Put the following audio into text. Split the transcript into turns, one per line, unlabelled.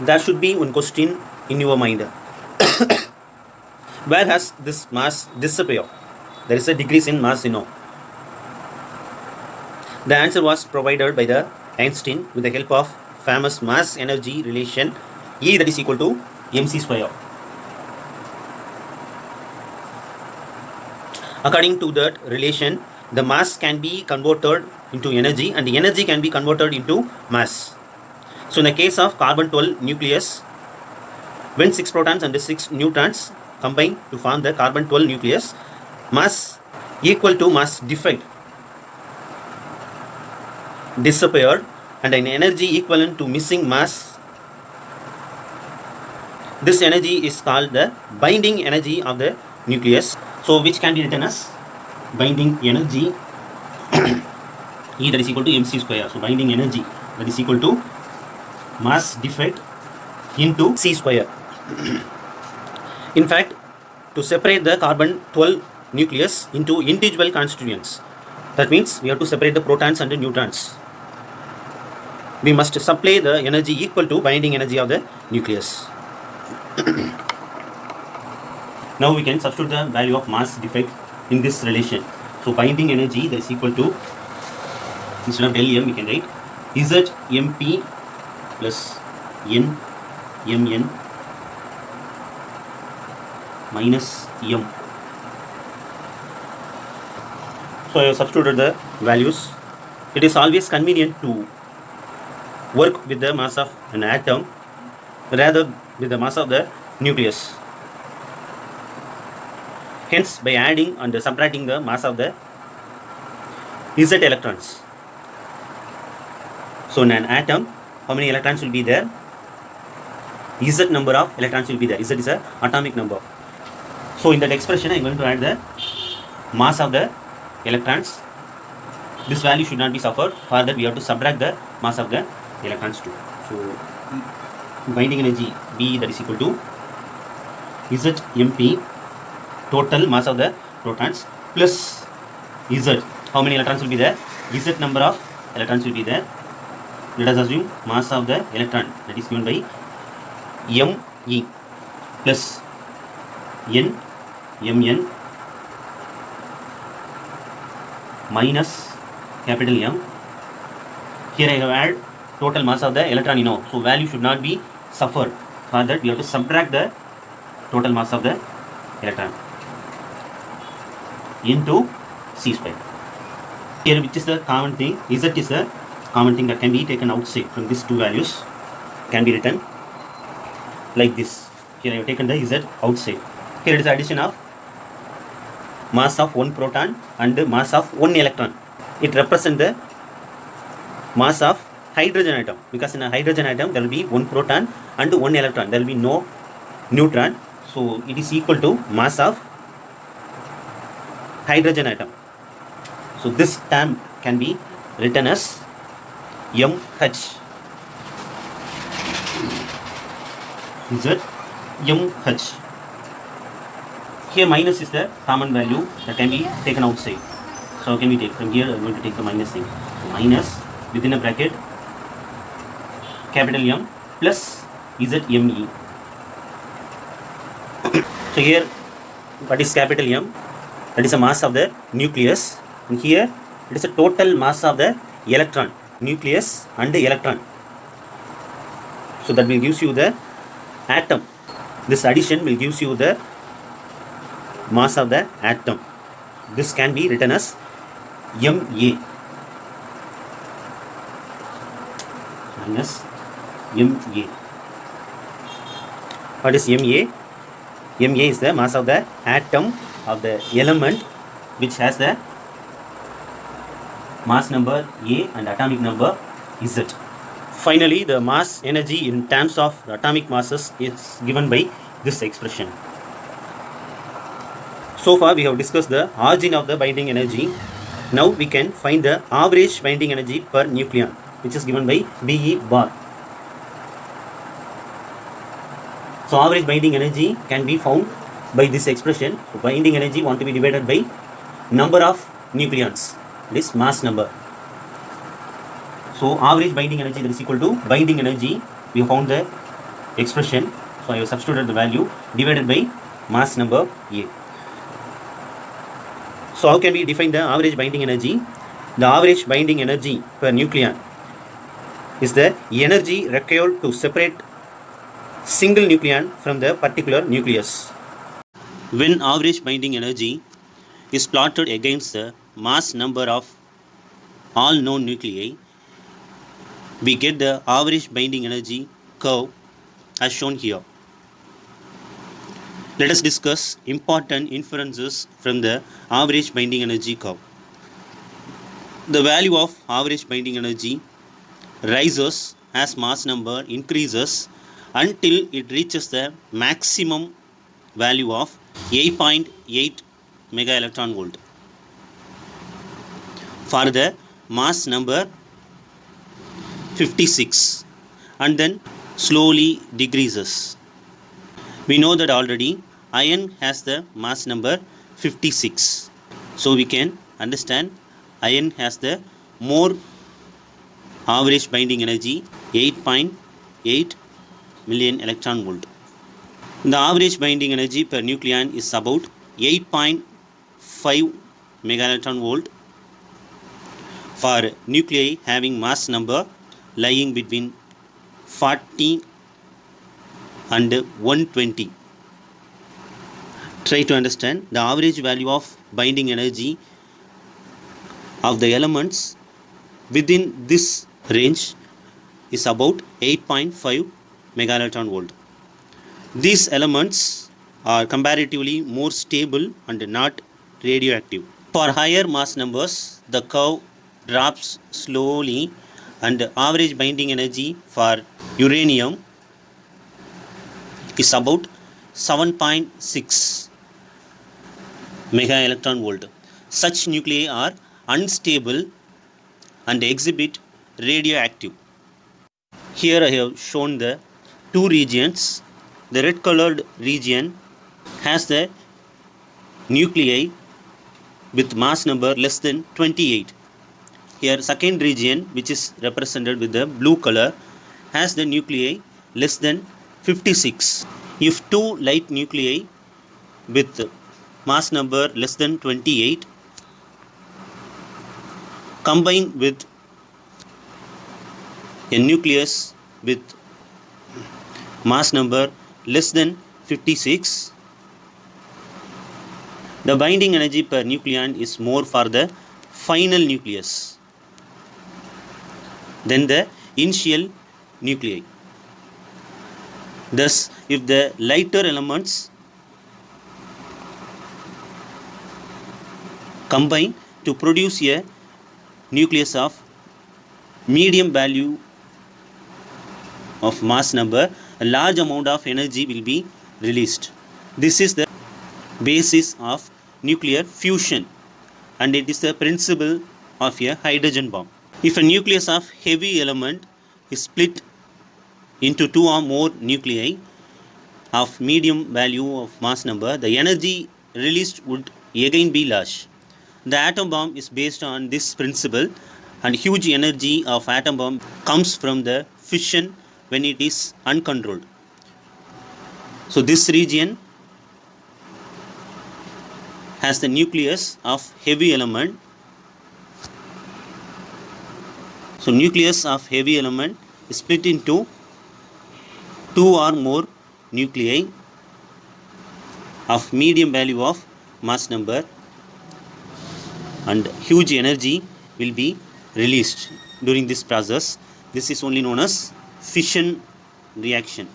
There should be one question in your mind. Where has this mass disappeared? There is a decrease in mass, The answer was provided by the Einstein with the help of famous mass energy relation E that is equal to mc square. According to that relation, the mass can be converted into energy and the energy can be converted into mass. So in the case of carbon-12 nucleus, when 6 protons and 6 neutrons combine to form the carbon-12 nucleus, mass equal to mass defect disappeared and an energy equivalent to missing mass. This energy is called the binding energy of the nucleus. So which can be written as binding energy E that is equal to mc square. So binding energy that is equal to mass defect into c square. In fact, to separate the carbon-12 nucleus into individual constituents, that means we have to separate the protons and the neutrons. We must supply the energy equal to binding energy of the nucleus. Now we can substitute the value of mass defect in this relation. So binding energy that is equal to, instead of del m we can write Zmp plus n mn minus m. So I have substituted the values. It is always convenient to work with the mass of an atom rather with the mass of the nucleus. Hence, by adding and subtracting the mass of the Z electrons. So in an atom, how many electrons will be there? Z number of electrons will be there. Z is an atomic number. So in that expression, I am going to add the mass of the electrons. This value should not be suffered. For that, we have to subtract the mass of the electrons too. So binding energy B that is equal to Zmp, total mass of the protons, plus Z. How many electrons will be there? Z number of electrons will be there. Let us assume mass of the electron that is given by Me plus n mn minus capital M. Here I have added total mass of the electron, so value should not be suffered. For that, we have to subtract the total mass of the electron into c square. Here, which is the common thing, Z is the common thing that can be taken outside from these two values, can be written like this. Here I have taken the Z outside. Here it is addition of mass of one proton and the mass of one electron. It represents the mass of hydrogen atom, because in a hydrogen atom there will be one proton and one electron. There will be no neutron. So it is equal to mass of hydrogen atom. So this term can be written as MH. Z MH. Here minus is the common value that can be taken outside. So how can we take? From here I am going to take the minus thing. So minus within a bracket capital M plus Zme. So here what is capital M? That is the mass of the nucleus. And here it is the total mass of the electron, nucleus and the electron. So that will gives you the atom. This addition will gives you the mass of the atom. This can be written as Ma minus Ma. What is Ma? Ma is the mass of the atom of the element which has the mass number A and atomic number Z. Finally, the mass energy in terms of the atomic masses is given by this expression. So far we have discussed the origin of the binding energy. Now we can find the average binding energy per nucleon, which is given by Be bar. So average binding energy can be found by this expression. So binding energy want to be divided by number of nucleons, this mass number. So average binding energy that is equal to binding energy, we have found the expression. So I have substituted the value divided by mass number A. So how can we define the average binding energy? The average binding energy per nucleon is the energy required to separate single nucleon from the particular nucleus. When average binding energy is plotted against the mass number of all known nuclei, we get the average binding energy curve as shown here. Let us discuss important inferences from the average binding energy curve. The value of average binding energy rises as mass number increases until it reaches the maximum value of 8.8 mega electron volt. For the mass number 56 and then slowly decreases. We know that already iron has the mass number 56. So we can understand iron has the more average binding energy 8.8 million electron volt. The average binding energy per nucleon is about 8.5 mega electron volt for nuclei having mass number lying between 40 and 120. Try to understand the average value of binding energy of the elements within this range is about 8.5 mega electron volt. These elements are comparatively more stable and not radioactive. For higher mass numbers, the curve drops slowly and average binding energy for uranium is about 7.6 mega electron volt. Such nuclei are unstable and exhibit radioactive. Here I have shown the two regions. The red colored region has the nuclei with mass number less than 28. Here second region, which is represented with the blue color, has the nuclei less than 56. If two light nuclei with mass number less than 28 combine with a nucleus with mass number less than 56, the binding energy per nucleon is more for the final nucleus than the initial nuclei. Thus, if the lighter elements combine to produce a nucleus of medium value of mass number, a large amount of energy will be released. This is the basis of nuclear fusion and it is the principle of a hydrogen bomb. If a nucleus of heavy element is split into two or more nuclei of medium value of mass number, the energy released would again be large. The atom bomb is based on this principle and huge energy of atom bomb comes from the fission when it is uncontrolled. So this region has the nucleus of heavy element. So nucleus of heavy element is split into two or more nuclei of medium value of mass number and huge energy will be released during this process. This is only known as fission reaction.